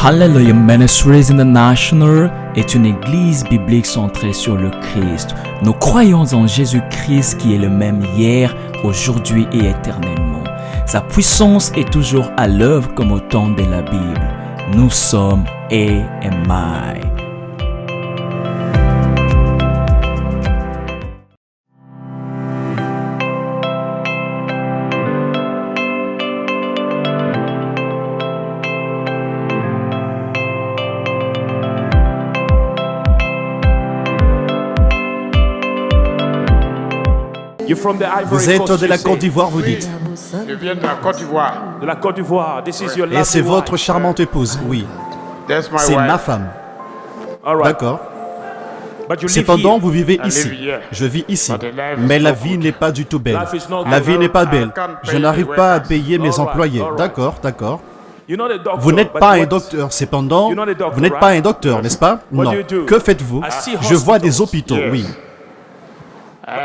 Hallelujah Ministries International est une église biblique centrée sur le Christ. Nous croyons en Jésus-Christ qui est le même hier, aujourd'hui et éternellement. Sa puissance est toujours à l'œuvre comme au temps de la Bible. Nous sommes AMI. Vous êtes de la Côte d'Ivoire, vous dites. Je viens de la Côte d'Ivoire. De la Côte d'Ivoire. Et c'est votre charmante épouse, oui. C'est ma femme. D'accord. Cependant, vous vivez ici. Je vis ici. Mais la vie n'est pas du tout belle. La vie n'est pas belle. Je n'arrive pas à payer mes employés. D'accord, d'accord. Vous n'êtes pas un docteur, cependant, vous n'êtes pas un docteur, n'est-ce pas? Non. Que faites-vous? Je vois des hôpitaux, oui.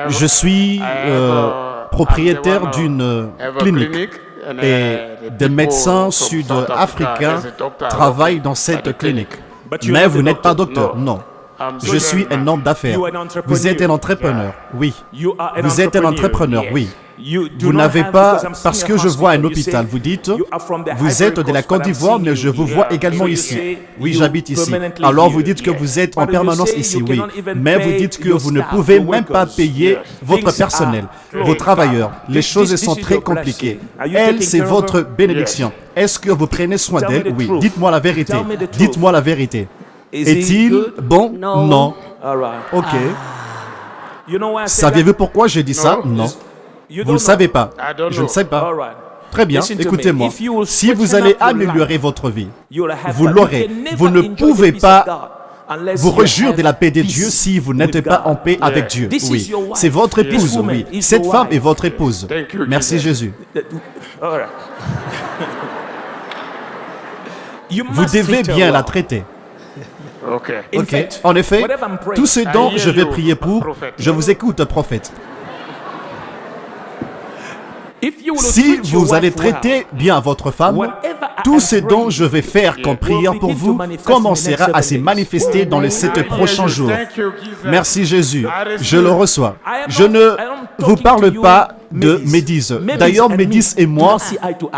Je suis propriétaire d'une clinique et des médecins sud-africains travaillent dans cette clinique. Mais vous n'êtes pas docteur, non. Je suis un homme d'affaires. Vous êtes un entrepreneur, oui. Vous êtes un entrepreneur, oui. Vous n'avez pas, parce que je vois un hôpital, vous dites, vous êtes de la Côte d'Ivoire, mais je vous vois également ici. Oui, j'habite ici. Alors vous dites que vous êtes en permanence ici, oui. Mais vous dites que vous ne pouvez même pas payer votre personnel, vos travailleurs. Les choses sont très compliquées. Elle, c'est votre bénédiction. Est-ce que vous prenez soin d'elle? Oui. Dites-moi la vérité. Dites-moi la vérité. Est-il bon? Non. Ok. Saviez-vous pourquoi j'ai dit ça? Non. Vous ne savez pas. Je ne sais pas. Très bien, écoutez-moi. Si vous allez améliorer votre vie, vous l'aurez. Vous ne pouvez pas vous réjouir de la paix de Dieu si vous n'êtes pas en paix avec Dieu. Oui, c'est votre épouse, oui. Cette femme est votre épouse. Merci Jésus. Vous devez bien la traiter. Ok. En effet, tout ce dont je vais prier pour, je vous écoute, prophète. Si vous allez traiter bien votre femme, tout ce dont je vais faire comme prière pour vous commencera à se manifester dans les 7 prochains jours. Merci Jésus, je le reçois. Je ne vous parle pas de Médis. D'ailleurs, Médis et moi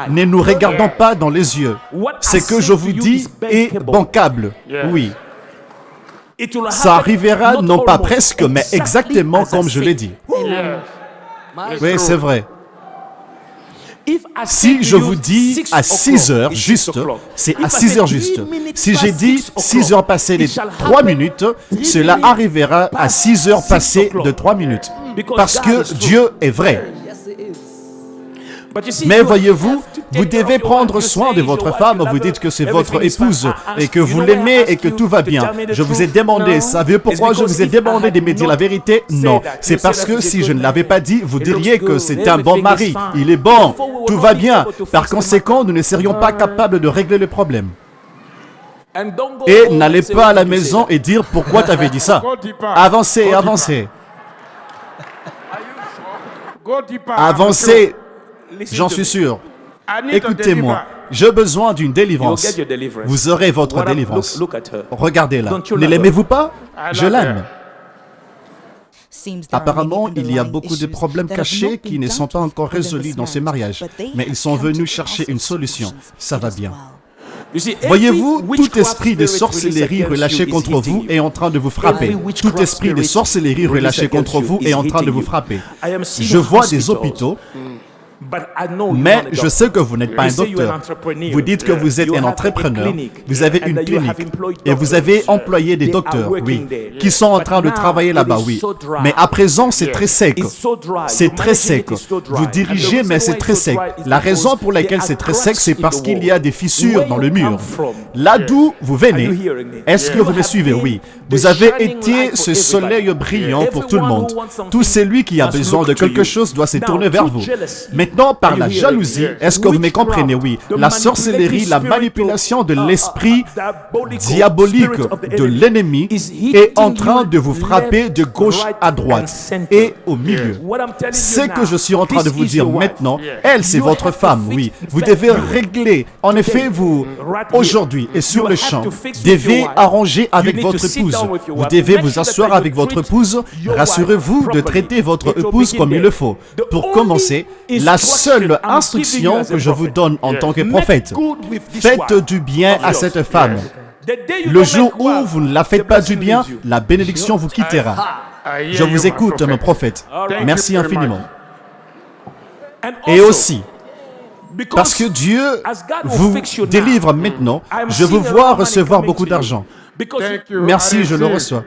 ne nous regardons pas dans les yeux. Ce que je vous dis est bancable. Oui. Ça arrivera non pas presque, mais exactement comme je l'ai dit. Oui, c'est vrai. Si je vous dis à 6 heures juste, c'est à 6 heures juste. Si j'ai dit 6 heures passées les 3 minutes, cela arrivera à 6 heures passées de 3 minutes. Parce que Dieu est vrai. Mais voyez-vous, vous devez prendre soin de votre femme. Vous dites que c'est votre épouse et que vous l'aimez et que tout va bien. Je vous ai demandé, savez-vous pourquoi je vous ai demandé de me dire la vérité? Non, c'est parce que si je ne l'avais pas dit, vous diriez que c'est un bon mari. Il est bon, tout va bien. Par conséquent, nous ne serions pas capables de régler le problème. Et n'allez pas à la maison et dire pourquoi tu avais dit ça. Avancez, avancez. Avancez. J'en suis sûr. Écoutez-moi, j'ai besoin d'une délivrance. Vous aurez votre délivrance. Regardez-la. Ne l'aimez-vous pas? Je l'aime. Apparemment, il y a beaucoup de problèmes cachés qui ne sont pas encore résolus dans ce mariage. Mais ils sont venus chercher une solution. Ça va bien. Voyez-vous, tout esprit de sorcellerie relâché contre vous est en train de vous frapper. Tout esprit de sorcellerie relâché contre vous est en train de vous frapper. Je vois des hôpitaux. Mais je sais que vous n'êtes pas un docteur. Vous dites que vous êtes un entrepreneur. Vous avez une clinique. Et vous avez employé des docteurs, oui, qui sont en train de travailler là-bas, oui. Mais à présent, c'est très sec. C'est très sec. Vous dirigez, mais c'est très sec. La raison pour laquelle c'est très sec, c'est parce qu'il y a des fissures dans le mur. Là d'où vous venez, est-ce que vous me suivez? Oui. Vous avez été ce soleil brillant pour tout le monde. Tout celui qui a besoin de quelque chose doit se tourner vers vous. Maintenant, par la jalousie, est-ce que vous me comprenez? Oui. La sorcellerie, la manipulation de l'esprit diabolique de l'ennemi est en train de vous frapper de gauche à droite et au milieu. Ce que je suis en train de vous dire maintenant, elle, c'est votre femme, oui. Vous devez régler. En effet, vous, aujourd'hui et sur le champ, devez arranger avec votre épouse. Vous devez vous asseoir avec votre épouse. Rassurez-vous de traiter votre épouse comme il le faut. Pour commencer, la seule instruction que je vous donne en tant que prophète, faites du bien à cette femme. Le jour où vous ne la faites pas du bien, la bénédiction vous quittera. Je vous écoute, mon prophète. Merci infiniment. Et aussi, parce que Dieu vous délivre maintenant, je vous vois recevoir beaucoup d'argent. Merci, je le reçois.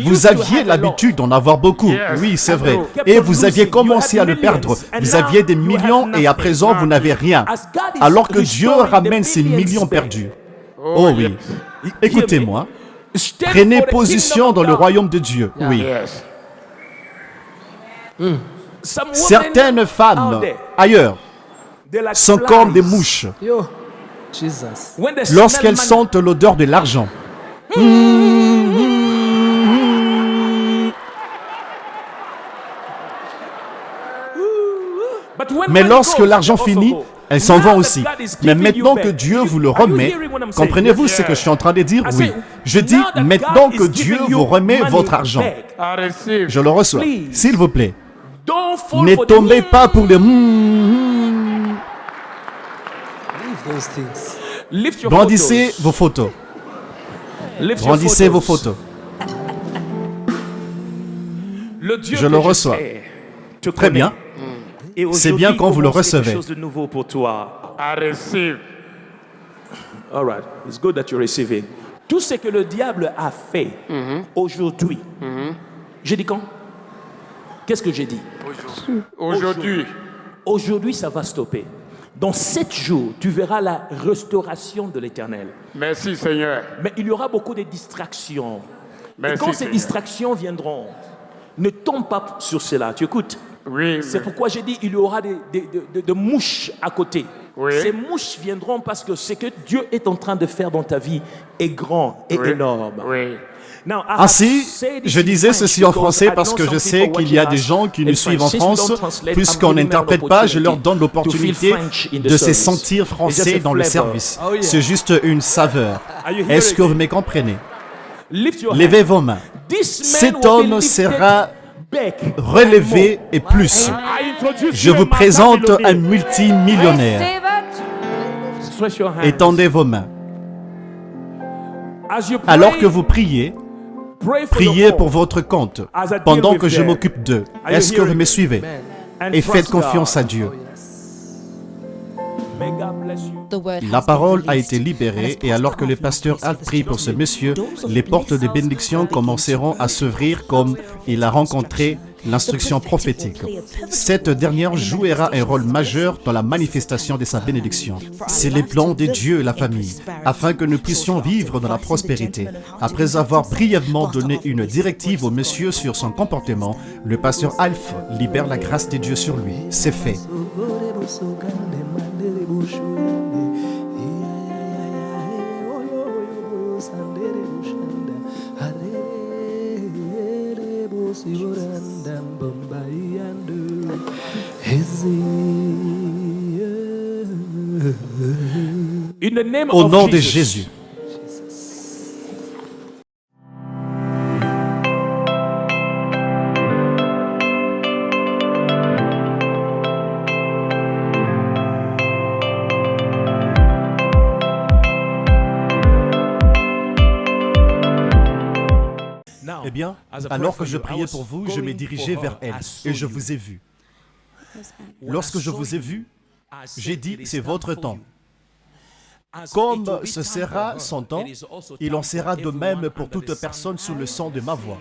Vous aviez l'habitude d'en avoir beaucoup, oui, c'est vrai. Et vous aviez commencé à le perdre. Vous aviez des millions et à présent, vous n'avez rien. Alors que Dieu ramène ces millions perdus. Oh oui. Écoutez-moi. Prenez position dans le royaume de Dieu. Oui. Certaines femmes ailleurs sont comme des mouches lorsqu'elles sentent l'odeur de l'argent. Mais lorsque l'argent finit, elles s'en vont aussi. Mais maintenant que Dieu vous le remet, comprenez-vous ce que je suis en train de dire? Oui. Je dis maintenant que Dieu vous remet votre argent. Je le reçois. S'il vous plaît, ne tombez pas pour les... Brandissez vos photos. Brandissez vos photos. Je le reçois. Très bien. C'est bien quand vous le recevez. All right. It's good that you're receiving. Tout ce que le diable a fait aujourd'hui. J'ai dit quand? Qu'est-ce que j'ai dit? Aujourd'hui. Aujourd'hui, ça va stopper. Dans 7 jours, tu verras la restauration de l'Éternel. Merci Seigneur. Mais il y aura beaucoup de distractions. Merci, et quand ces Seigneur. distractions viendront, ne tombe pas sur cela. Tu écoutes? Oui. C'est pourquoi j'ai dit il y aura des mouches à côté. Oui. Ces mouches viendront parce que ce que Dieu est en train de faire dans ta vie est grand et énorme. Oui. Ainsi, je disais ceci en français parce que je sais qu'il y a des gens qui nous suivent en France. Puisqu'on n'interprète pas, je leur donne l'opportunité de se sentir français dans le service. C'est juste une saveur. Est-ce que vous me comprenez? Levez vos mains. Cet homme sera relevé et plus. Je vous présente un multimillionnaire. Étendez vos mains. Alors que vous priez, priez pour votre compte pendant que je m'occupe d'eux. Est-ce que vous me suivez? Et faites confiance à Dieu. La parole a été libérée et alors que le pasteur a pris pour ce monsieur, les portes de bénédiction commenceront à s'ouvrir comme il a rencontré l'instruction prophétique. Cette dernière jouera un rôle majeur dans la manifestation de sa bénédiction. C'est les plans de Dieu et la famille, afin que nous puissions vivre dans la prospérité. Après avoir brièvement donné une directive au monsieur sur son comportement, le pasteur Alf libère la grâce de Dieu sur lui. C'est fait. Au nom de Jésus. Eh bien, alors que je priais pour vous, je me dirigeais vers elle et je vous ai vu. Lorsque je vous ai vu, j'ai dit, c'est votre temps. Comme ce sera son temps, il en sera de même pour toute personne sous le son de ma voix.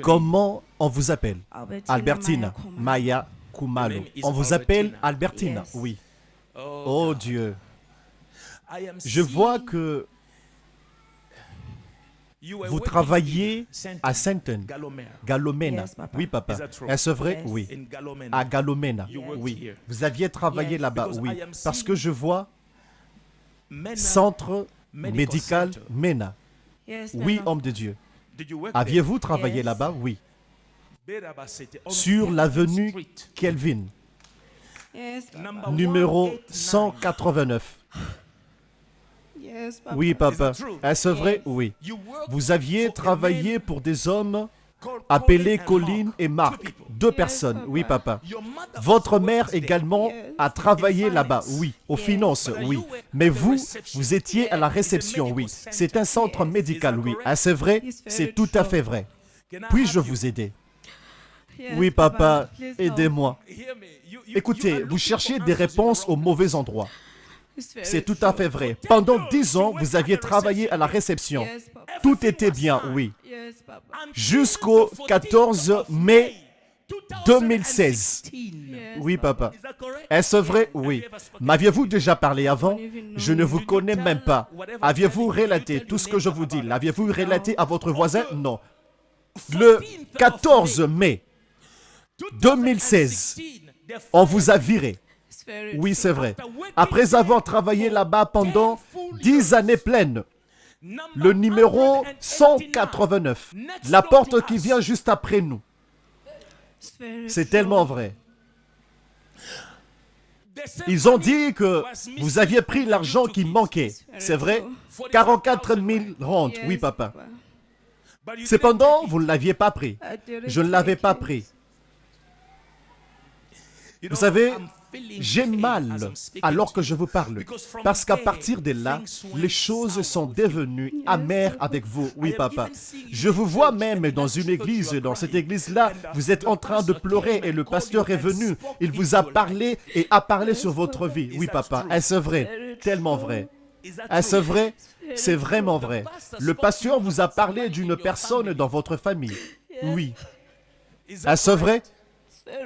Comment on vous appelle? Albertina Maya Kumalo. On vous appelle Albertina, oui. Oh Dieu. Je vois que Vous travaillez à Sainton, Galomena. Yes, papa. Oui, papa. Is that true? Est-ce vrai? Yes. Oui. In Galomena. À Galomena. You worked Oui. here. Vous aviez travaillé Yes. là-bas. Because Oui. I am Parce seeing que je vois Mena Centre Medical médical Center. Mena. Yes, Oui, papa. homme de Dieu. Did you work Aviez-vous travaillé Yes. là-bas? Oui. there? Beraba, c'était on Sur Kelvin l'avenue Street. Kelvin, Yes, papa. Number numéro 189. 189. Yes, papa. Oui, papa. Is that true? Est-ce vrai? Yes. Oui. You worked Vous aviez for a travaillé man pour des hommes called appelés Colin and Colin Mark. et Two Marc. people. Deux Yes, personnes. papa. Oui, papa. Your mother Votre also mère worked there. également Yes. a travaillé In là-bas, finance. oui, aux Yes. finances, But oui. you were Mais at the vous, reception. vous étiez à la Yes. réception, It's a oui. medical C'est un centre Yes. médical, Is that oui. correct? Ah, c'est vrai? It's very C'est tout à true. fait vrai. Can I Puis-je help you? vous aider? Yes, Oui, papa, Please help. aidez-moi. Hear me. You are Écoutez, looking vous cherchez for des answers in the réponses au wrong mauvais endroit. It's very C'est tout true. à fait vrai. Pendant 10 ans, vous aviez travaillé à la réception. Yes, papa. Tout était bien, oui. Yes, papa. Until Jusqu'au the 14 14th mai 2016. 2016. Yes, Oui, papa. Is that correct? Est-ce vrai? Oui. M'aviez-vous déjà parlé avant? Je ne vous connais même pas. Aviez-vous relaté tout ce que je vous dis? L'aviez-vous relaté à votre voisin? Non. Le 14 mai 2016, on vous a viré. It's very Oui, true. c'est vrai. Après avoir travaillé là-bas pendant 10 années pleines, le numéro 189, la porte qui vient juste après nous. It's very C'est true. tellement vrai. Ils ont dit que vous aviez pris l'argent qui manquait. C'est vrai? 44 000 rentes. Oui, Yes, papa. Cependant, vous ne l'aviez pas pris. I didn't Je ne l'avais take pas it. pris. Vous savez, j'ai mal alors que je vous parle. Parce qu'à partir de là, les choses sont devenues amères avec vous. Oui, papa. Je vous vois même dans une église. Dans cette église-là, vous êtes en train de pleurer et le pasteur est venu. Il vous a parlé et a parlé sur votre vie. Oui, papa. Est-ce vrai? Tellement vrai. Est-ce vrai? C'est vraiment vrai. Le pasteur vous a parlé d'une personne dans votre famille. Oui. Est-ce vrai?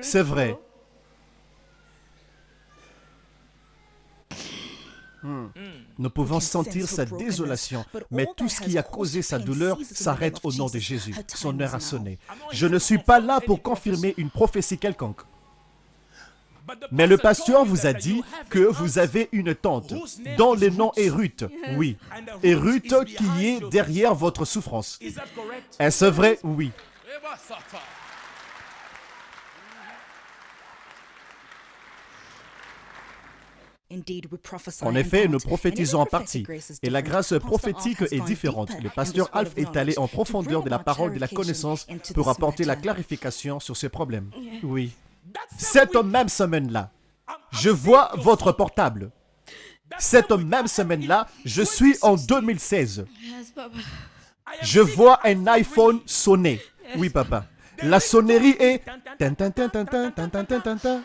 C'est vrai. Nous pouvons sentir sa désolation, mais tout ce qui a causé sa douleur s'arrête au nom de Jésus. Son heure a sonné. Je ne suis pas là pour confirmer une prophétie quelconque. Mais le pasteur vous a dit que vous avez une tante dont le nom est Ruth. Oui. Et Ruth qui est derrière votre souffrance. Is that correct? Est-ce vrai? Oui. En effet, nous prophétisons en partie, et la grâce prophétique est différente. Le pasteur Alf est allé en profondeur de la parole de la connaissance pour apporter la clarification sur ces problèmes. Oui. Cette même semaine-là, je vois votre portable. Cette même semaine-là, je suis en 2016. Yes, papa. Je vois un iPhone sonner. Oui, papa. La sonnerie est... Tin, tin, tin, tin, tin, tin, tin, tin, tin, tin.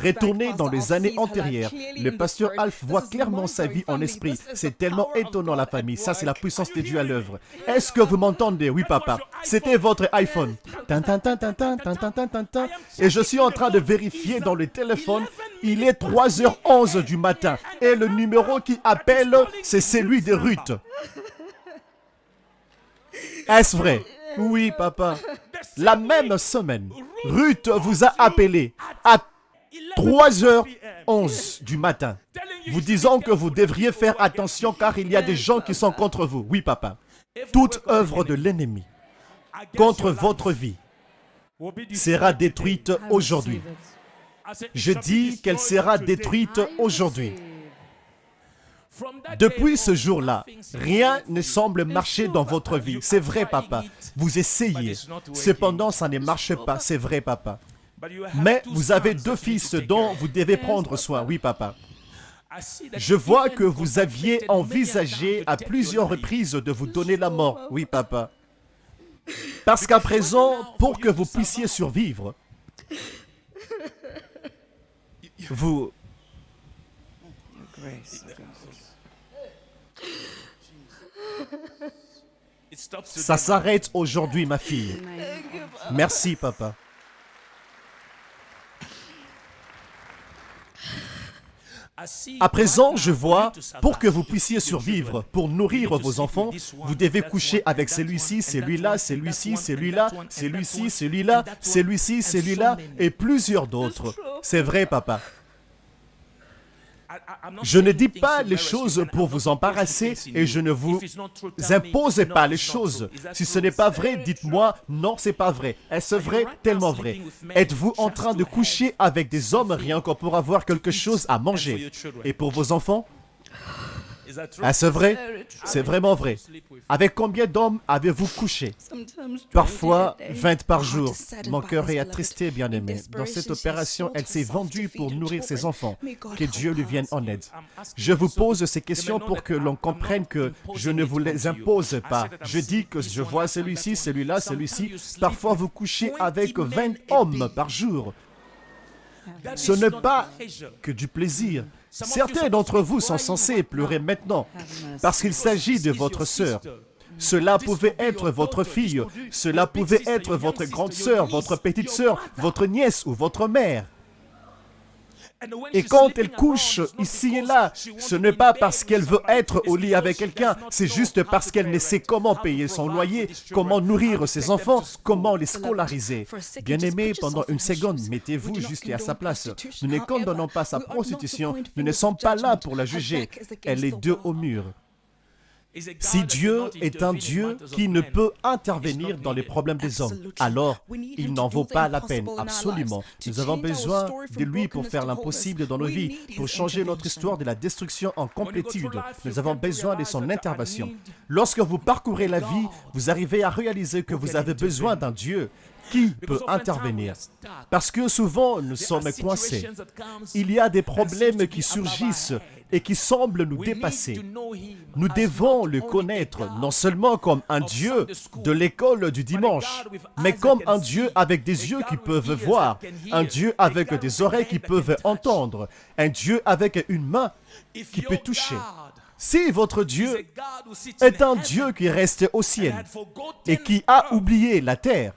Retourné dans les années antérieures, le pasteur Alf voit clairement sa vie en esprit. C'est tellement étonnant, la famille. Ça, c'est la puissance de Dieu à l'œuvre. Est-ce que vous m'entendez? Oui, papa. C'était votre iPhone. Tin, tin, tin, tin, tin, tin, tin, tin, tin, tin. Et je suis en train de vérifier dans le téléphone. Il est 3h11 du matin. Et le numéro qui appelle, c'est celui de Ruth. Est-ce vrai? Oui, papa. La même semaine, Ruth vous a appelé à 3h11 du matin, vous disant que vous devriez faire attention car il y a des gens qui sont contre vous. Oui, papa. Toute œuvre de l'ennemi contre votre vie sera détruite aujourd'hui. Je dis qu'elle sera détruite aujourd'hui. Depuis ce jour-là, rien ne semble marcher dans votre vie. C'est vrai, papa. Vous essayez. Cependant, ça ne marche pas. C'est vrai, papa. Mais vous avez 2 fils dont vous devez prendre soin. Oui, papa. Je vois que vous aviez envisagé à plusieurs reprises de vous donner la mort. Oui, papa. Parce qu'à présent, pour que vous puissiez survivre, vous... Ça s'arrête aujourd'hui, ma fille. Merci, papa. À présent, je vois, pour que vous puissiez survivre, pour nourrir vos enfants, vous devez coucher avec celui-ci, celui-là, celui-ci, celui-là, celui-ci, celui-là, celui-ci, celui-là, et plusieurs d'autres. C'est vrai, papa. Je ne dis pas les choses pour vous embarrasser et je ne vous impose pas les choses. Si ce n'est pas vrai, dites-moi, non, c'est pas vrai. Est-ce vrai? Tellement vrai. Êtes-vous en train de coucher avec des hommes rien que pour avoir quelque chose à manger? Et pour vos enfants? Est-ce vrai? C'est vraiment vrai. Avec combien d'hommes avez-vous couché? Parfois, 20 par jour. Mon cœur est attristé, bien-aimé. Dans cette opération, elle s'est vendue pour nourrir ses enfants. Que Dieu lui vienne en aide. Je vous pose ces questions pour que l'on comprenne que je ne vous les impose pas. Je dis que je vois celui-ci, celui-là, celui-ci. Parfois, vous couchez avec 20 hommes par jour. Ce n'est pas que du plaisir. Certains d'entre vous sont censés pleurer maintenant parce qu'il s'agit de votre sœur. Cela pouvait être votre fille, cela pouvait être votre grande sœur, votre petite sœur, votre nièce ou votre mère. Et quand elle couche ici et là, ce n'est pas parce qu'elle veut être au lit avec quelqu'un, c'est juste parce qu'elle ne sait comment payer son loyer, comment nourrir ses enfants, comment les scolariser. Bien-aimés, pendant une seconde, mettez-vous juste à sa place. Nous ne condamnons pas sa prostitution, nous ne sommes pas là pour la juger. Elle est dos au mur. Si Dieu est un Dieu qui ne peut intervenir dans les problèmes des hommes, alors il n'en vaut pas la peine, absolument. Nous avons besoin de lui pour faire l'impossible dans nos vies, pour changer notre histoire de la destruction en complétude. Nous avons besoin de son intervention. Lorsque vous parcourez la vie, vous arrivez à réaliser que vous avez besoin d'un Dieu qui peut intervenir. Parce que souvent, nous sommes coincés. Il y a des problèmes qui surgissent et qui semblent nous dépasser. Nous devons le connaître non seulement comme un Dieu de l'école du dimanche, mais comme un Dieu avec des yeux qui peuvent voir, un Dieu avec des oreilles qui peuvent entendre, un Dieu avec une main qui peut toucher. Si votre Dieu est un Dieu qui reste au ciel et qui a oublié la terre,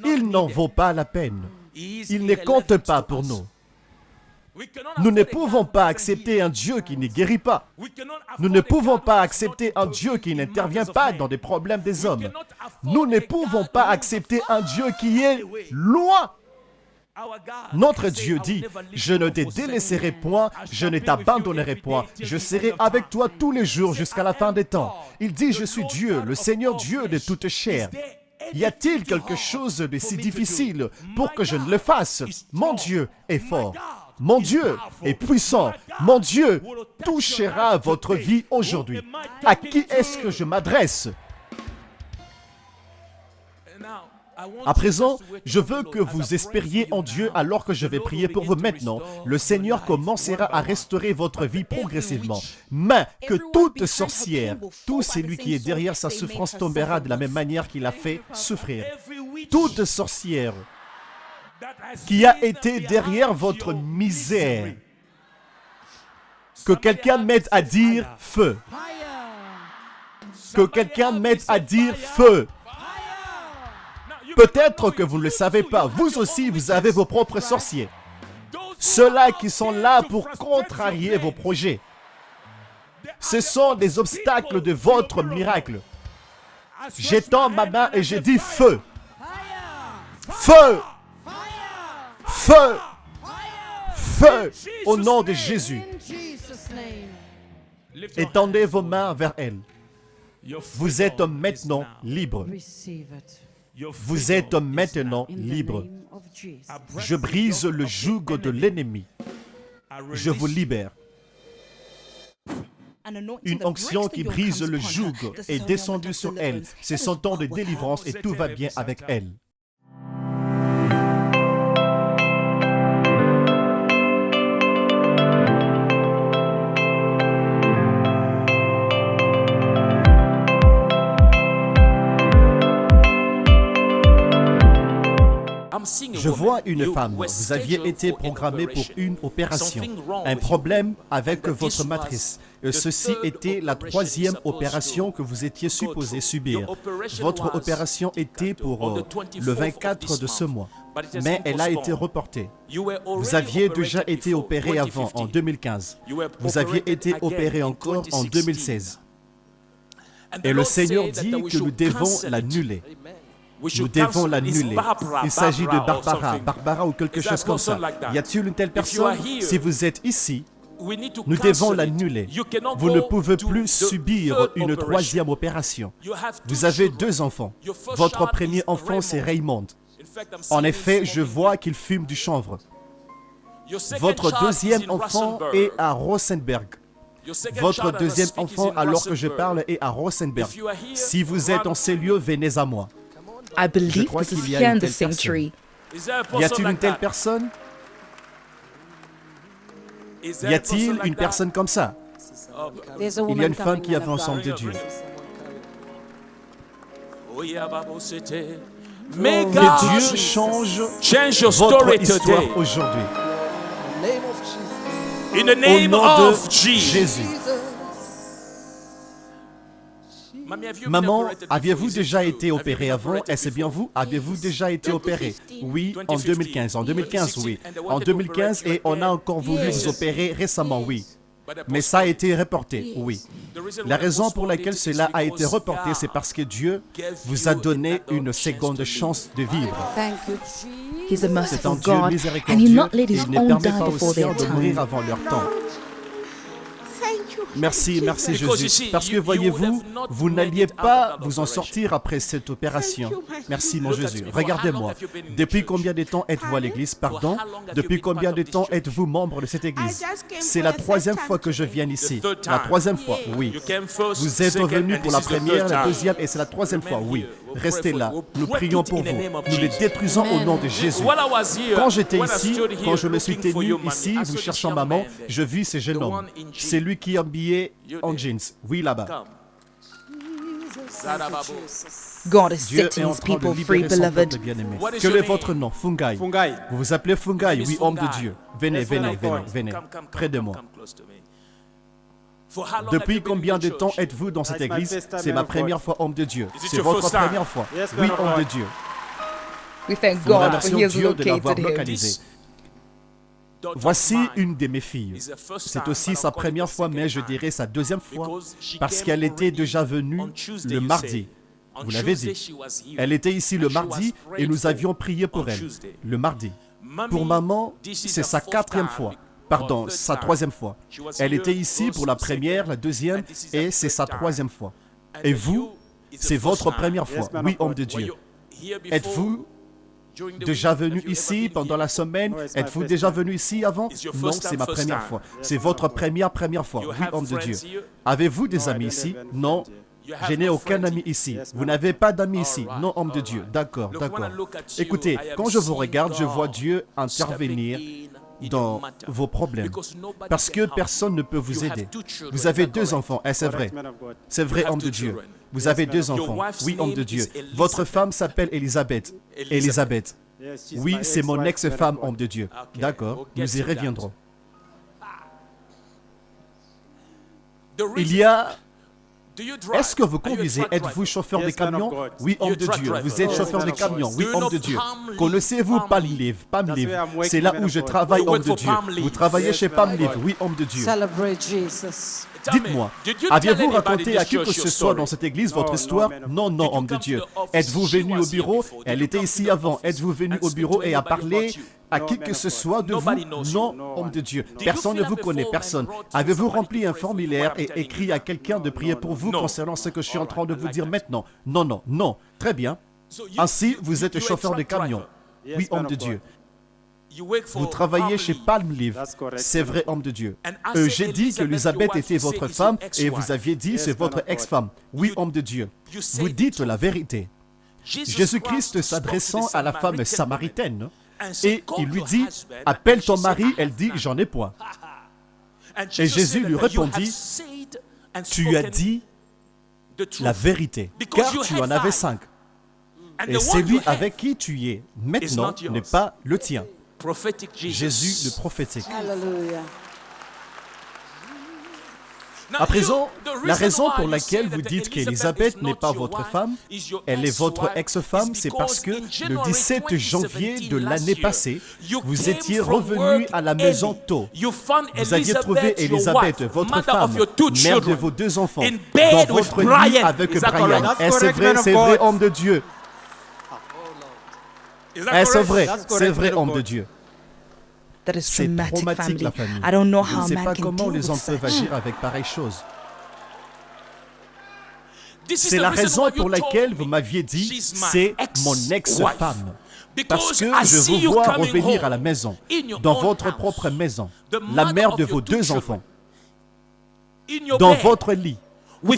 il n'en vaut pas la peine. Il ne compte pas pour nous. Nous ne pouvons pas accepter un Dieu qui ne guérit pas. Nous ne pouvons pas accepter un Dieu qui n'intervient pas dans les problèmes des hommes. Nous ne pouvons pas accepter un Dieu qui est loin. Notre Dieu dit, je ne te délaisserai point, je ne t'abandonnerai point, je serai avec toi tous les jours jusqu'à la fin des temps. Il dit, je suis Dieu, le Seigneur Dieu de toute chair. Y a-t-il quelque chose de si difficile pour que je ne le fasse? Mon Dieu est fort. Mon Dieu est puissant. Mon Dieu touchera votre vie aujourd'hui. À qui est-ce que je m'adresse? À présent, je veux que vous espériez en Dieu alors que je vais prier pour vous maintenant. Le Seigneur commencera à restaurer votre vie progressivement. Mais que toute sorcière, tout celui qui est derrière sa souffrance tombera de la même manière qu'il a fait souffrir. Toute sorcière qui a été derrière votre misère, que quelqu'un m'aide à dire feu. Que quelqu'un m'aide à dire feu. Peut-être que vous ne le savez pas, vous aussi, vous avez vos propres sorciers. Ceux-là qui sont là pour contrarier vos projets. Ce sont des obstacles de votre miracle. J'étends ma main et je dis feu. Feu. Feu. Feu. Au nom de Jésus. Étendez vos mains vers elle. Vous êtes maintenant libre. Vous êtes maintenant libre. Je brise le joug de l'ennemi. Je vous libère. Une onction qui brise le joug est descendue sur elle. C'est son temps de délivrance et tout va bien avec elle. Je vois une femme. Vous aviez été programmé pour une opération. Un problème avec votre matrice. Ceci était la 3e opération que vous étiez supposé subir. Votre opération était pour le 24 de ce mois. mais elle a été reportée. Vous aviez déjà été opéré avant, en 2015. Vous aviez été opéré encore en 2016. Et le Seigneur dit que nous devons l'annuler. Nous devons l'annuler. Il s'agit de Barbara ou quelque chose comme ça. Y a-t-il une telle personne? Si vous êtes ici, nous devons l'annuler. Vous ne pouvez plus subir une troisième opération. Vous avez 2 enfants. Votre premier enfant, c'est Raymond. En effet, je vois qu'il fume du chanvre. Votre deuxième enfant est à Rosenberg. Votre deuxième enfant, alors que je parle, est à Rosenberg. Si vous êtes en ces lieux, venez à moi. I believe Je crois this is qu'il y a here in une the telle personne. sanctuary. Y a-t-il une telle personne? Y a-t-il une personne comme ça? Il y a une femme qui avance ensemble de Dieu. Que Dieu change votre histoire aujourd'hui. In the Au name nom of de Jesus. Jésus. Maman, aviez-vous déjà été opéré avant? Est-ce bien vous? Aviez-vous déjà été opéré? Oui, en 2015. En 2015, oui. En 2015, et on a encore voulu vous opérer récemment, oui. Mais ça a été reporté, oui. La raison pour laquelle cela a été reporté, c'est parce que Dieu vous a donné une seconde chance de vivre. He's a C'est merciful un Dieu God, and He miséricordieux not let et His il ne own permet die pas aux before their siens de mourir time. avant leur temps. Merci Jésus. Parce que voyez-vous, vous n'alliez pas vous en sortir après cette opération. Merci mon Jésus. Regardez-moi. Depuis combien de temps êtes-vous à l'église? Pardon? Depuis combien de temps êtes-vous membre de cette église? C'est la 3e fois que je viens ici. La 3e fois, oui. Vous êtes venu pour la première, la 2e et c'est la 3e fois, oui. Restez là. Nous prions pour vous. Nous les détruisons au nom de Jésus. Quand j'étais ici, quand je me suis tenu ici, vous cherchant maman, je vis ce jeune homme. C'est lui qui est habillé en jeans. Oui, là-bas. God is Dieu est setting en His train de people libérer free, son beloved. peuple bien-aimé. Quel est votre nom? Fungai. Vous vous appelez Fungai? Oui, homme de Dieu. Venez, près de moi. Depuis combien de temps êtes-vous dans cette église? C'est ma première fois, homme de Dieu. C'est votre première fois? Oui, homme de Dieu. We thank Nous God for remercions He has Dieu de l'avoir located him. localisé. Voici une de mes filles. C'est aussi sa première fois, mais je dirais sa 2e fois, parce qu'elle était déjà venue le mardi. Vous l'avez dit. Elle était ici le mardi et nous avions prié pour elle, le mardi. Pour maman, c'est sa 4e fois. Pardon, sa 3e fois. Elle était ici pour la première, la 2e et c'est sa 3e fois. Et vous, c'est votre première fois. Oui, homme de Dieu. Êtes-vous déjà venu ici pendant la semaine? Êtes-vous déjà venu ici avant? Non, c'est ma première fois. C'est votre première fois. Oui, homme de Dieu. Avez-vous des amis ici? Non. Je n'ai aucun ami ici. Vous n'avez pas d'amis ici? Non, homme de Dieu. D'accord. Écoutez, quand je vous regarde, je vois Dieu intervenir dans vos problèmes. Parce que personne ne peut vous aider. Vous avez 2 enfants, et c'est vrai. C'est vrai, homme de Dieu. Vous avez 2 enfants. Oui, homme de Dieu. Votre femme s'appelle Elisabeth. Elisabeth. Oui, c'est mon ex-femme, homme de Dieu. D'accord, nous y reviendrons. Il y a... Est-ce que vous conduisez? Êtes-vous chauffeur de camion? Oui, homme de Dieu. Vous êtes chauffeur de camion? Oui, homme de Dieu. Connaissez-vous Palm Live? Palm Live, c'est là où je travaille, homme de Dieu. Vous travaillez chez Palm Live? Oui, homme de Dieu. Dites-moi, aviez-vous raconté à qui que ce soit dans cette église votre histoire? Non, homme de Dieu. Êtes-vous venu au bureau? Elle était ici avant. Êtes-vous venu au bureau et a parlé à qui que ce soit de vous? Non, homme de Dieu. Personne ne vous connaît, personne. Avez-vous rempli un formulaire et écrit à quelqu'un de prier pour vous concernant ce que je suis en train de vous dire maintenant? Non. Très bien. Ainsi, vous êtes chauffeur de camion. Oui, homme de Dieu. Vous travaillez chez Palm Live. C'est vrai, homme de Dieu. J'ai dit que Elisabeth était votre femme et vous aviez dit c'est votre ex-femme. Oui, homme de Dieu. Vous dites la vérité. Jésus-Christ s'adressant à la femme samaritaine et il lui dit, appelle ton mari, elle dit, j'en ai point. Et Jésus lui répondit, tu as dit la vérité, car tu en avais 5. Et celui avec qui tu es maintenant n'est pas le tien. Jésus le prophétique. À présent, la raison pour laquelle vous dites qu'Élisabeth n'est pas votre femme, elle est votre ex-femme, c'est parce que le 17 janvier de l'année passée, vous étiez revenu à la maison tôt. Vous aviez trouvé Élisabeth, votre femme, mère de vos 2 enfants, dans votre lit avec Brian. C'est vrai, homme de Dieu. C'est vrai, homme de Dieu. That is C'est traumatic, traumatique, la family. famille. I don't know Je how ne sais man pas can comment deal les hommes with peuvent that. agir avec pareille chose. C'est C'est la raison pour laquelle vous m'aviez dit, c'est mon ex-femme. Parce que je vous vois revenir à la maison, dans votre propre maison, la mère de vos 2 enfants, dans votre lit,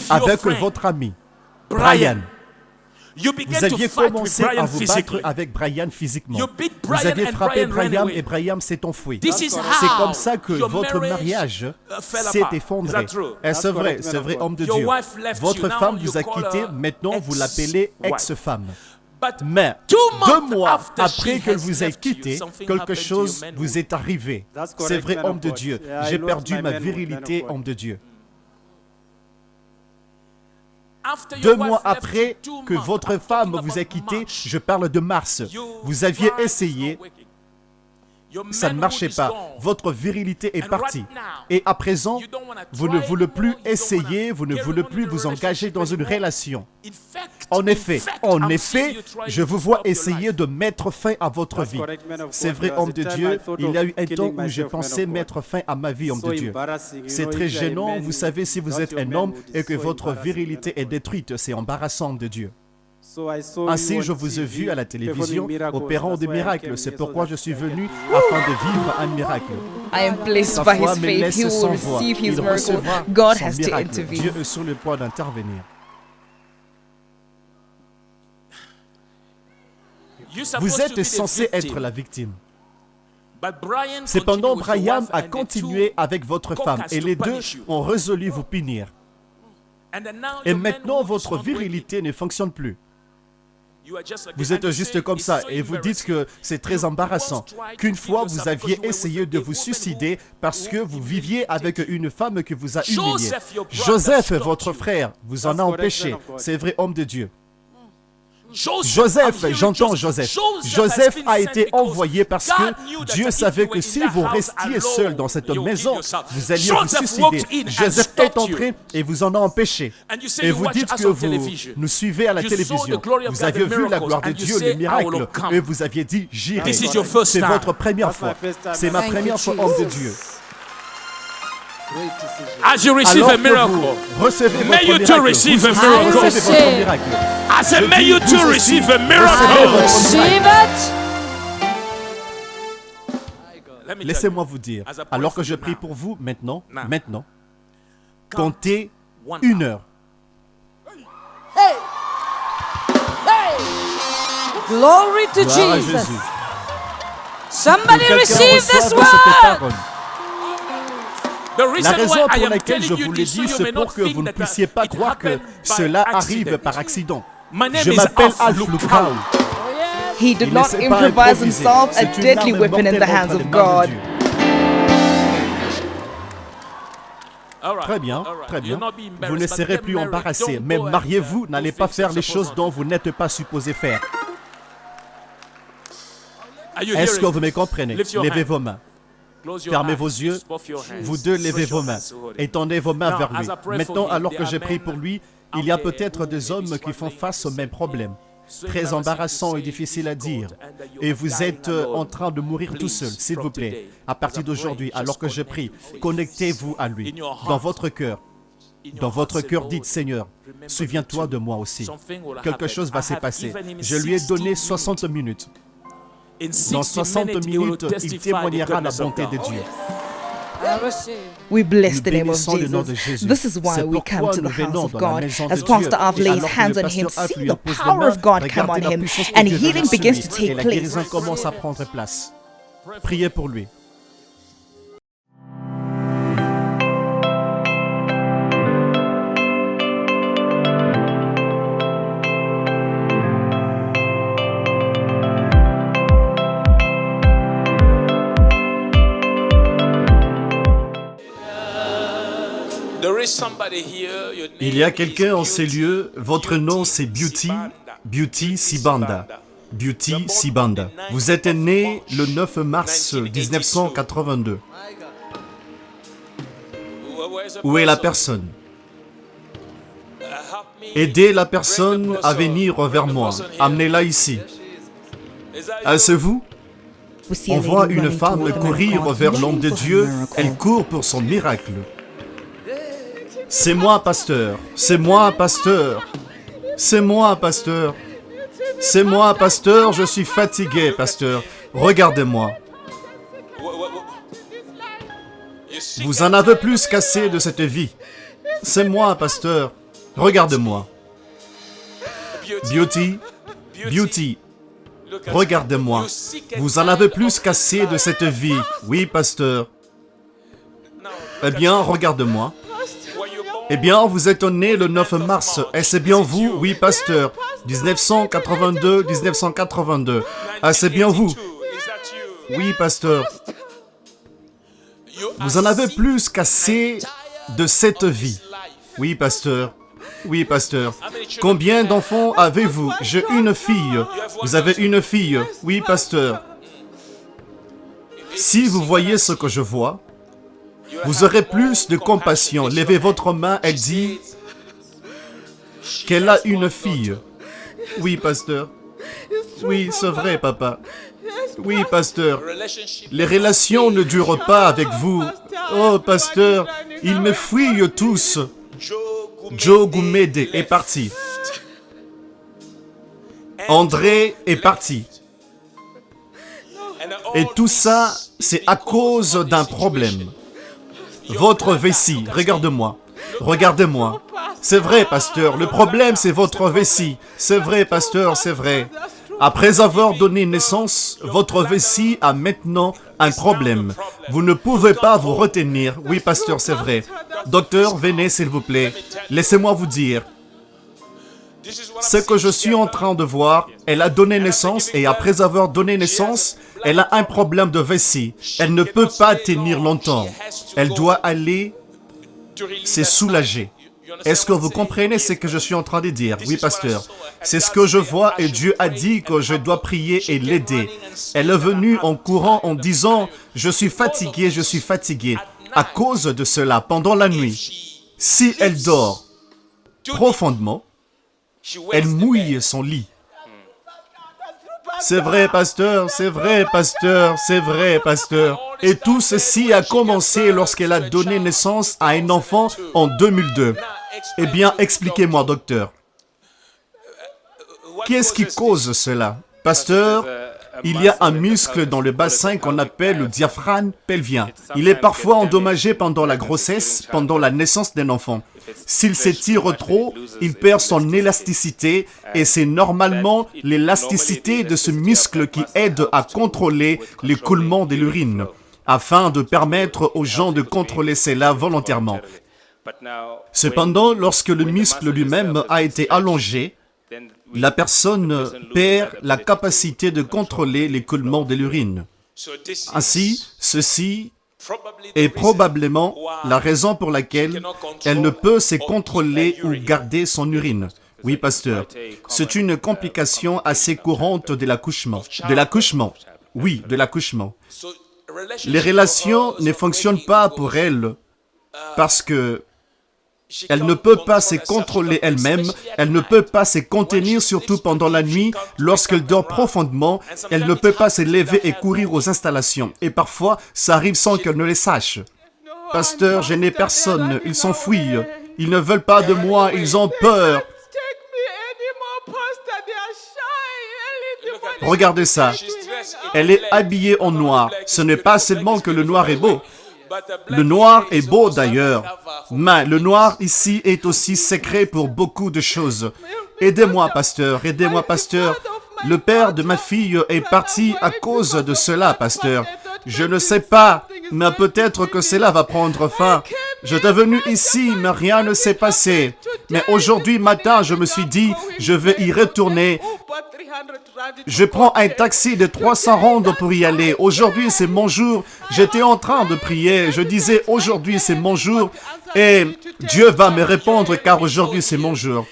avec votre ami, Brian. Vous aviez commencé à vous battre avec Brian physiquement. Vous aviez frappé Brian et Brian s'est enfui. C'est comme ça que votre mariage s'est effondré. Et c'est vrai, homme de Dieu. Votre femme vous a quitté, maintenant vous l'appelez ex-femme. Mais 2 mois après qu'elle vous ait quitté, quelque chose vous est arrivé. C'est vrai, homme de Dieu. J'ai perdu ma virilité, homme de Dieu. 2 mois après que votre femme vous ait quitté, je parle de mars, vous aviez essayé, ça ne marchait pas, votre virilité est partie. Et à présent, vous ne voulez plus essayer, vous ne voulez plus vous engager dans une relation. En effet, je vous vois essayer de mettre fin à votre vie. C'est vrai, homme de Dieu, il y a eu un temps où je pensais mettre fin à ma vie, homme de Dieu. C'est très gênant, vous savez, si vous êtes un homme et que votre virilité est détruite, c'est embarrassant, homme de Dieu. Ainsi, je vous ai vu à la télévision opérant des miracles. C'est pourquoi je suis venu afin de vivre un miracle. I am blessed by his faith. He will receive his miracle. God has to intervene. Dieu est sur le point d'intervenir. Vous êtes censé être la victime. Cependant, Brian a continué avec votre femme et les 2 ont résolu vous punir. Et maintenant, votre virilité ne fonctionne plus. Vous êtes juste comme ça et vous dites que c'est très embarrassant. Qu'une fois, vous aviez essayé de vous suicider parce que vous viviez avec une femme qui vous a humilié. Joseph, votre frère, vous en a empêché. C'est vrai, homme de Dieu. Joseph, j'entends Joseph. Joseph a été envoyé parce que Dieu savait que si vous restiez seul dans cette maison, vous alliez vous suicider. Joseph est entré et vous en a empêché. Et vous dites que vous nous suivez à la télévision. Vous aviez vu la gloire de Dieu, le miracle, et vous aviez dit, j'irai. C'est votre première fois. C'est ma première fois, homme de Dieu. As you receive a miracle, may you too receive a miracle. I said, may you too receive a miracle. Laissez-moi vous dire, alors que je prie pour vous maintenant, comptez 1 heure. Glory to Gloire à Jesus. Jésus. Somebody Que quelqu'un receive this reçoive word. cette parole. La raison pour laquelle je vous l'ai dit, c'est pour que vous ne puissiez pas croire que cela arrive par accident. Je m'appelle Alf Lukau. He did not improvise himself a deadly weapon in the hands of God. Très bien. Vous ne serez plus embarrassé, mais mariez-vous, n'allez pas faire les choses dont vous n'êtes pas supposé faire. Est-ce que vous me comprenez? Levez vos mains. Fermez vos yeux, vous 2 levez vos mains, étendez vos mains vers lui. Maintenant, alors que je prie pour lui, il y a peut-être des hommes qui font face au même problème. Très embarrassant et difficile à dire. Et vous êtes en train de mourir tout seul, s'il vous plaît. À partir d'aujourd'hui, alors que je prie, connectez-vous à lui, dans votre cœur. Dans votre cœur, dites, Seigneur, souviens-toi de moi aussi. Quelque chose va se passer. Je lui ai donné 60 minutes. Dans 60 minutes, il témoignera la bonté de Dieu. We bless the Nous name of bénissons le nom de Jesus. Jésus. This is why C'est we come pourquoi to the nous house venons of dans la God. maison de As Dieu. Pastor Av Et lays alors que hands le on him, pasteur Av see lui the impose les power mains, of God come regardez on la him, puissance de and Dieu healing venir sur begins lui. to Et take la place. guérison commence à prendre place. Priez pour lui. Il y a quelqu'un en ces lieux, votre nom c'est Beauty Sibanda. Beauty Sibanda. Vous êtes né le 9 mars 1982. Où est la personne? Aidez la personne à venir vers moi. Amenez-la ici. C'est vous? On voit une femme courir vers l'homme de Dieu. Elle court pour son miracle. C'est moi, pasteur. C'est moi, pasteur. C'est moi, pasteur. C'est moi, pasteur. Je suis fatigué, pasteur. Regardez-moi. Vous en avez plus qu'assez de cette vie. C'est moi, pasteur. Regardez-moi. Beauty. Regardez-moi. Vous en avez plus qu'assez de cette vie. Oui, pasteur. Eh bien, regardez-moi. Eh bien, vous êtes né le 9 mars. Est-ce bien vous? Oui, pasteur. 1982. C'est bien vous? Oui, pasteur. Vous en avez plus qu'assez de cette vie. Oui, pasteur. Oui, pasteur. Combien d'enfants avez-vous? J'ai une fille. Vous avez une fille? Oui, pasteur. Si vous voyez ce que je vois, vous aurez plus de compassion. Levez votre main, elle dit qu'elle a une fille. Oui, pasteur. Oui, c'est vrai, papa. Oui, pasteur. Les relations ne durent pas avec vous. Oh, pasteur, ils me fuient tous. Joe Goumede est parti. André est parti. Et tout ça, c'est à cause d'un problème. Votre vessie, regarde-moi. Regardez-moi. C'est vrai, pasteur, le problème c'est votre vessie. C'est vrai, pasteur, c'est vrai. Après avoir donné naissance, votre vessie a maintenant un problème. Vous ne pouvez pas vous retenir. Oui, pasteur, c'est vrai. Docteur, venez s'il vous plaît. Laissez-moi vous dire. Ce que je suis en train de voir, elle a donné naissance et après avoir donné naissance, elle a un problème de vessie. Elle ne peut pas tenir longtemps. Elle doit aller se soulager. Est-ce que vous comprenez ce que je suis en train de dire? Oui, pasteur. C'est ce que je vois et Dieu a dit que je dois prier et l'aider. Elle est venue en courant en disant « Je suis fatiguée. » À cause de cela, pendant la nuit, si elle dort profondément, elle mouille son lit. C'est vrai, pasteur, c'est vrai, pasteur, c'est vrai, pasteur. Et tout ceci a commencé lorsqu'elle a donné naissance à un enfant en 2002. Eh bien, expliquez-moi, docteur. Qu'est-ce qui cause cela? Pasteur, il y a un muscle dans le bassin qu'on appelle le diaphragme pelvien. Il est parfois endommagé pendant la grossesse, pendant la naissance d'un enfant. S'il s'étire trop, il perd son élasticité et c'est normalement l'élasticité de ce muscle qui aide à contrôler l'écoulement de l'urine, afin de permettre aux gens de contrôler cela volontairement. Cependant, lorsque le muscle lui-même a été allongé, la personne perd la capacité de contrôler l'écoulement de l'urine. Ainsi, ceci est probablement la raison pour laquelle elle ne peut se contrôler ou garder son urine. Oui, pasteur, c'est une complication assez courante de l'accouchement. De l'accouchement, oui, de l'accouchement. Les relations ne fonctionnent pas pour elle parce que elle ne peut pas se contrôler elle-même, elle ne peut pas se contenir, surtout pendant la nuit. Lorsqu'elle dort profondément, elle ne peut pas se lever et courir aux installations. Et parfois, ça arrive sans qu'elle ne le sache. Pasteur, je n'ai personne, ils s'enfuient. Ils ne veulent pas de moi, ils ont peur. Regardez ça. Elle est habillée en noir. Ce n'est pas seulement que le noir est beau. Le noir est beau d'ailleurs, mais le noir ici est aussi secret pour beaucoup de choses. Aidez-moi, pasteur, aidez-moi, pasteur. Le père de ma fille est parti à cause de cela, pasteur. Je ne sais pas, mais peut-être que cela va prendre fin. J'étais venu ici, mais rien ne s'est passé. Mais aujourd'hui matin, je me suis dit, je vais y retourner. Je prends un taxi de 300 rondes pour y aller. Aujourd'hui, c'est mon jour. J'étais en train de prier. Je disais, aujourd'hui, c'est mon jour. Et Dieu va me répondre car aujourd'hui, c'est mon jour.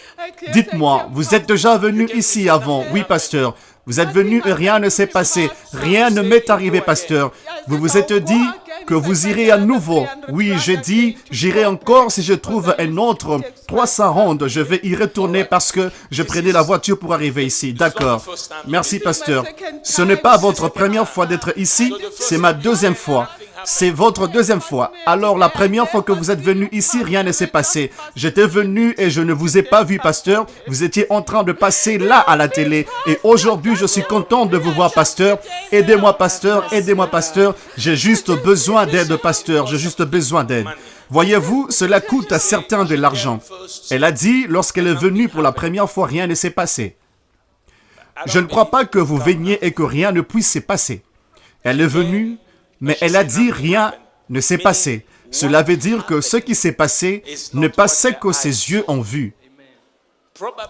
Dites-moi, vous êtes déjà venu ici avant? Oui, pasteur. Vous êtes venu et rien ne s'est passé. Rien ne m'est arrivé, pasteur. Vous vous êtes dit que vous irez à nouveau. Oui, j'ai dit, j'irai encore si je trouve un autre 300 rondes. Je vais y retourner parce que je prenais la voiture pour arriver ici. D'accord. Merci, pasteur. Ce n'est pas votre première fois d'être ici, c'est ma deuxième fois. C'est votre deuxième fois. Alors, la première fois que vous êtes venu ici, rien ne s'est passé. J'étais venu et je ne vous ai pas vu, pasteur. Vous étiez en train de passer là à la télé. Et aujourd'hui, je suis content de vous voir, pasteur. Aidez-moi, pasteur. Aidez-moi, pasteur. J'ai juste besoin d'aide, pasteur. J'ai juste besoin d'aide. Voyez-vous, cela coûte à certains de l'argent. Elle a dit, lorsqu'elle est venue pour la première fois, rien ne s'est passé. Je ne crois pas que vous veniez et que rien ne puisse se passer. Elle est venue, mais elle a dit rien ne s'est passé. Cela veut dire que ce qui s'est passé n'est pas ce que ses yeux ont vu.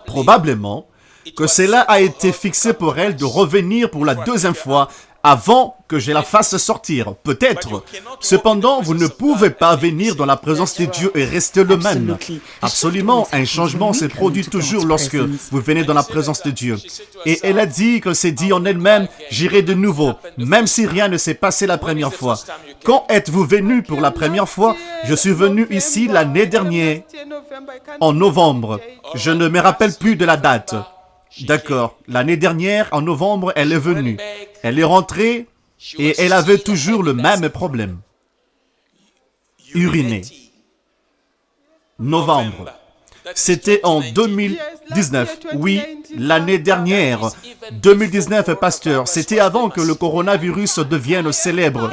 Probablement que cela a été fixé pour elle de revenir pour la deuxième fois avant que je la fasse sortir. Peut-être. Cependant, vous ne pouvez pas venir dans la présence de Dieu et rester le même. Absolument, un changement se produit toujours lorsque vous venez dans la présence de Dieu. Et elle a dit que c'est dit en elle-même, j'irai de nouveau, même si rien ne s'est passé la première fois. Quand êtes-vous venu pour la première fois? Je suis venu ici l'année dernière, en novembre. Je ne me rappelle plus de la date. D'accord. L'année dernière, en novembre, elle est venue. Elle est rentrée et elle avait toujours le même problème. Uriner. Novembre. C'était en 2019. Oui, l'année dernière. 2019, pasteur. C'était avant que le coronavirus devienne célèbre.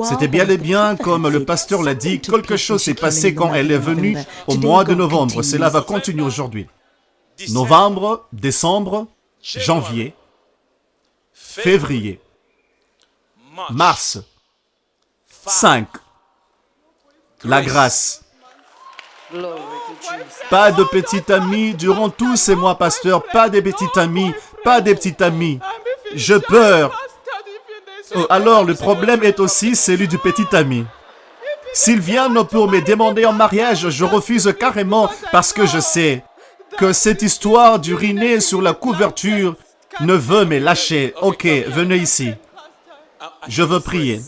C'était bien et bien, comme le pasteur l'a dit, quelque chose s'est passé quand elle est venue au mois de novembre. Cela va continuer aujourd'hui. Novembre, décembre, janvier, février, mars, 5. La grâce. Pas de petit ami durant tous ces mois, pasteur. Pas de petit ami, pas de petit ami. Je peur. Oh, alors, le problème est aussi celui du petit ami. S'ils viennent pour me demander en mariage, je refuse carrément parce que je sais que cette histoire d'uriner sur la couverture ne veut me lâcher. Ok, venez ici. Je veux prier.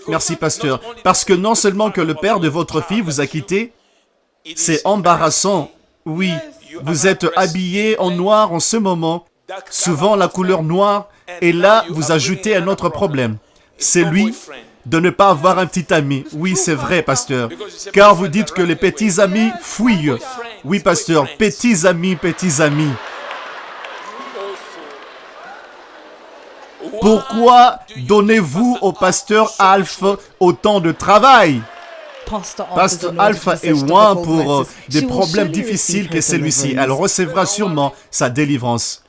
Merci, pasteur. Parce que non seulement que le père de votre fille vous a quitté, c'est embarrassant. Oui, vous êtes habillé en noir en ce moment, souvent la couleur noire, et là, vous ajoutez un autre problème. C'est lui de ne pas avoir un petit ami. Oui, c'est vrai, pasteur. Car vous dites que les petits amis fuient. Oui, pasteur, petits amis, petits amis. Pourquoi donnez-vous au pasteur Alpha autant de travail? Pasteur Alpha est loin pour des problèmes difficiles que celui-ci. Elle recevra sûrement sa délivrance.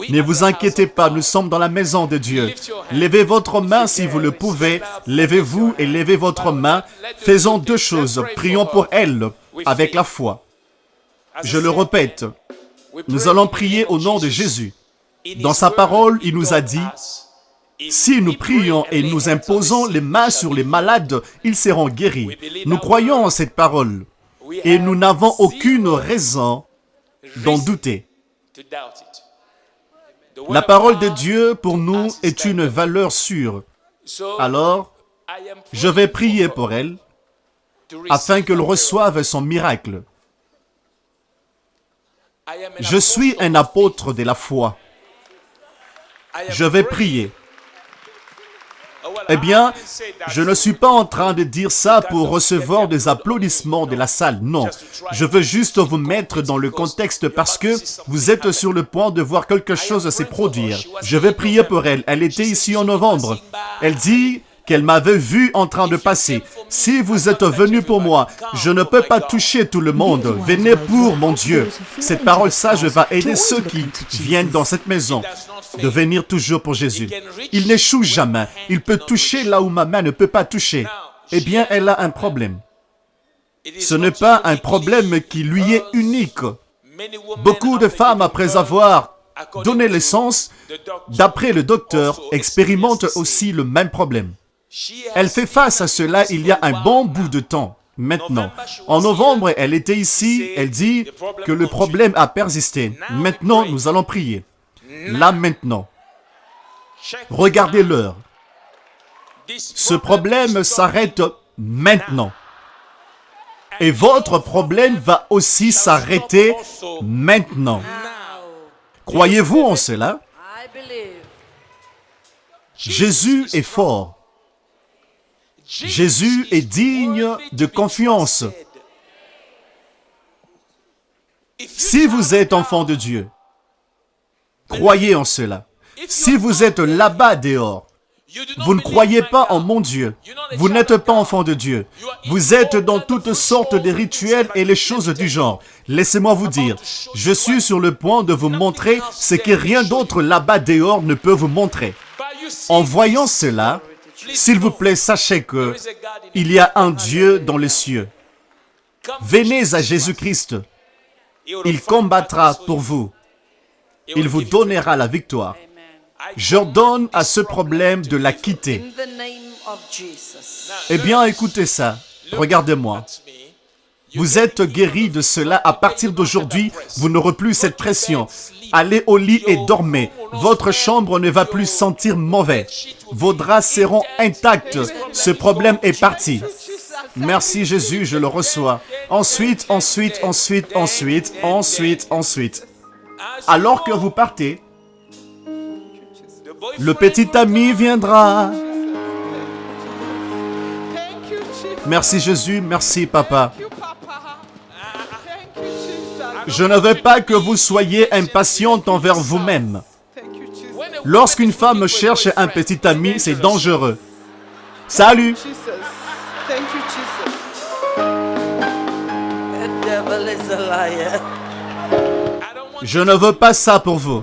Ne vous inquiétez pas, nous sommes dans la maison de Dieu. Levez votre main si vous le pouvez. Levez-vous et levez votre main. Faisons deux choses. Prions pour elle avec la foi. Je le répète, nous allons prier au nom de Jésus. Dans sa parole, il nous a dit, si nous prions et nous imposons les mains sur les malades, ils seront guéris. Nous croyons en cette parole et nous n'avons aucune raison d'en douter. La parole de Dieu pour nous est une valeur sûre. Alors, je vais prier pour elle afin qu'elle reçoive son miracle. Je suis un apôtre de la foi. Je vais prier. Eh bien, je ne suis pas en train de dire ça pour recevoir des applaudissements de la salle, non. Je veux juste vous mettre dans le contexte parce que vous êtes sur le point de voir quelque chose se produire. Je vais prier pour elle. Elle était ici en novembre. Elle dit qu'elle m'avait vu en train de passer. Si vous êtes venu pour moi, je ne peux pas toucher tout le monde. Venez pour mon Dieu. Cette parole sage va aider ceux qui viennent dans cette maison de venir toujours pour Jésus. Il n'échoue jamais. Il peut toucher là où ma main ne peut pas toucher. Eh bien, elle a un problème. Ce n'est pas un problème qui lui est unique. Beaucoup de femmes, après avoir D'adolescence, d'après le docteur, expérimente aussi le même problème. Elle fait face à cela il y a un bon bout de temps. Maintenant, en novembre, elle était ici, elle dit que le problème a persisté. Maintenant, nous allons prier. Là, maintenant. Regardez l'heure. Ce problème s'arrête maintenant. Et votre problème va aussi s'arrêter maintenant. Croyez-vous en cela? Jésus est fort. Jésus est digne de confiance. Si vous êtes enfant de Dieu, croyez en cela. Si vous êtes là-bas dehors, vous ne croyez pas en mon Dieu. Vous n'êtes pas enfant de Dieu. Vous êtes dans toutes sortes de rituels et les choses du genre. Laissez-moi vous dire, je suis sur le point de vous montrer ce que rien d'autre là-bas dehors ne peut vous montrer. En voyant cela, s'il vous plaît, sachez que il y a un Dieu dans les cieux. Venez à Jésus-Christ. Il combattra pour vous. Il vous donnera la victoire. J'ordonne à ce problème de la quitter. Eh bien, écoutez ça. Regardez-moi. Vous êtes guéri de cela. À partir d'aujourd'hui, vous n'aurez plus cette pression. Allez au lit et dormez. Votre chambre ne va plus sentir mauvais. Vos draps seront intacts. Ce problème est parti. Merci Jésus, je le reçois. Ensuite. Alors que vous partez, le petit ami viendra. Merci Jésus, merci Papa. Je ne veux pas que vous soyez impatiente envers vous-même. Lorsqu'une femme cherche un petit ami, c'est dangereux. Salut! Je ne veux pas ça pour vous.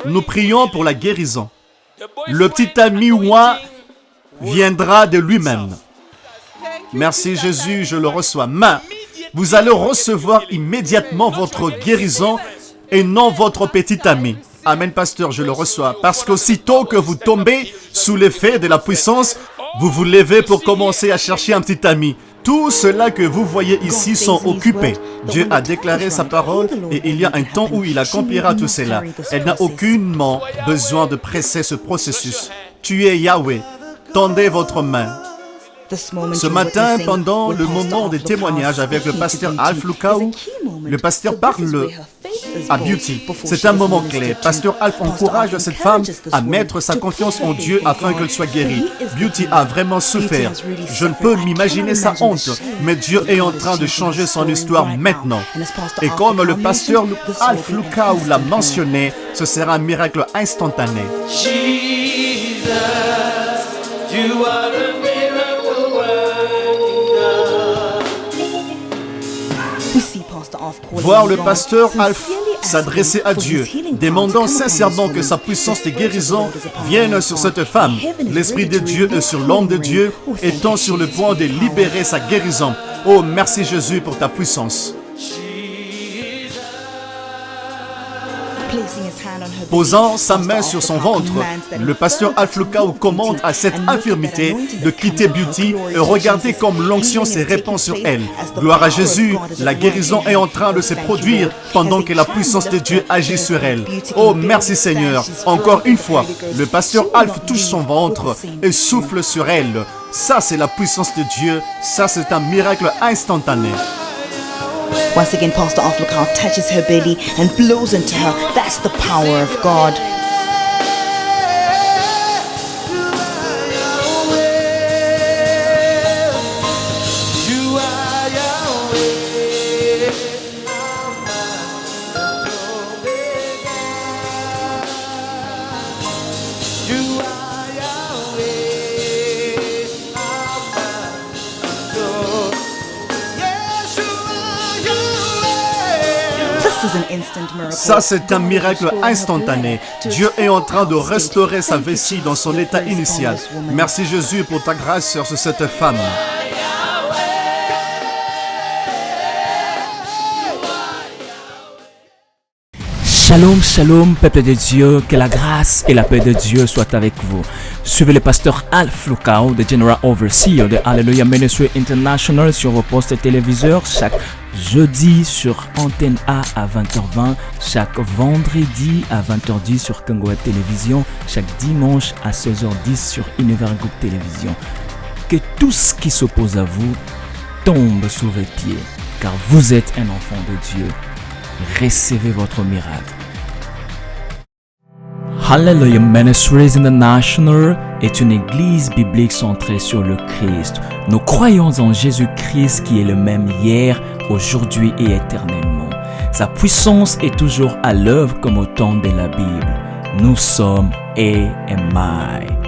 Nous prions pour la guérison. Le petit ami Ouin viendra de lui-même. Merci Jésus, je le reçois. Mais vous allez recevoir immédiatement votre guérison et non votre petit ami. Amen, pasteur, je le reçois. Parce qu'aussitôt que vous tombez sous l'effet de la puissance, vous vous levez pour commencer à chercher un petit ami. Tout cela que vous voyez ici sont occupés. Dieu a déclaré sa parole et il y a un temps où il accomplira tout cela. Elle n'a aucunement besoin de presser ce processus. Tu es Yahweh. Tendez votre main. Ce matin, pendant le moment des témoignages avec le pasteur Alf Lukau, le pasteur parle à Beauty. C'est un moment clé. Pasteur Alf encourage cette femme à mettre sa confiance en Dieu afin qu'elle soit guérie. Beauty a vraiment souffert. Je ne peux m'imaginer sa honte, mais Dieu est en train de changer son histoire maintenant. Et comme le pasteur Alf Lukau l'a mentionné, ce sera un miracle instantané. Voir le pasteur Alf s'adresser à Dieu, demandant sincèrement que sa puissance de guérison vienne sur cette femme. L'Esprit de Dieu est sur l'homme de Dieu, étant sur le point de libérer sa guérison. Oh, merci Jésus pour ta puissance. Posant sa main sur son ventre, le pasteur Alf Lukau commande à cette infirmité de quitter Beauty et regardez comme l'onction se répand sur elle. Gloire à Jésus, la guérison est en train de se produire pendant que la puissance de Dieu agit sur elle. Oh, merci Seigneur. Encore une fois, le pasteur Alf touche son ventre et souffle sur elle. Ça, c'est la puissance de Dieu. Ça, c'est un miracle instantané. Once again, Pastor Alf Lukau touches her belly and blows into her. That's the power of God. Ça, c'est un miracle instantané. Dieu est en train de restaurer sa vessie dans son état initial. Merci Jésus pour ta grâce sur cette femme. Shalom, shalom, peuple de Dieu, que la grâce et la paix de Dieu soient avec vous. Suivez le pasteur Alf Lukao, le General Overseer de Hallelujah Ministry International sur vos postes téléviseurs chaque jeudi sur Antenne A à 20h20, chaque vendredi à 20h10 sur Congo Web Télévision, chaque dimanche à 16h10 sur Univers Group Télévision. Que tout ce qui s'oppose à vous tombe sous vos pieds, car vous êtes un enfant de Dieu. Recevez votre miracle. Hallelujah Ministries International est une église biblique centrée sur le Christ. Nous croyons en Jésus-Christ qui est le même hier, aujourd'hui et éternellement. Sa puissance est toujours à l'œuvre comme au temps de la Bible. Nous sommes AMI.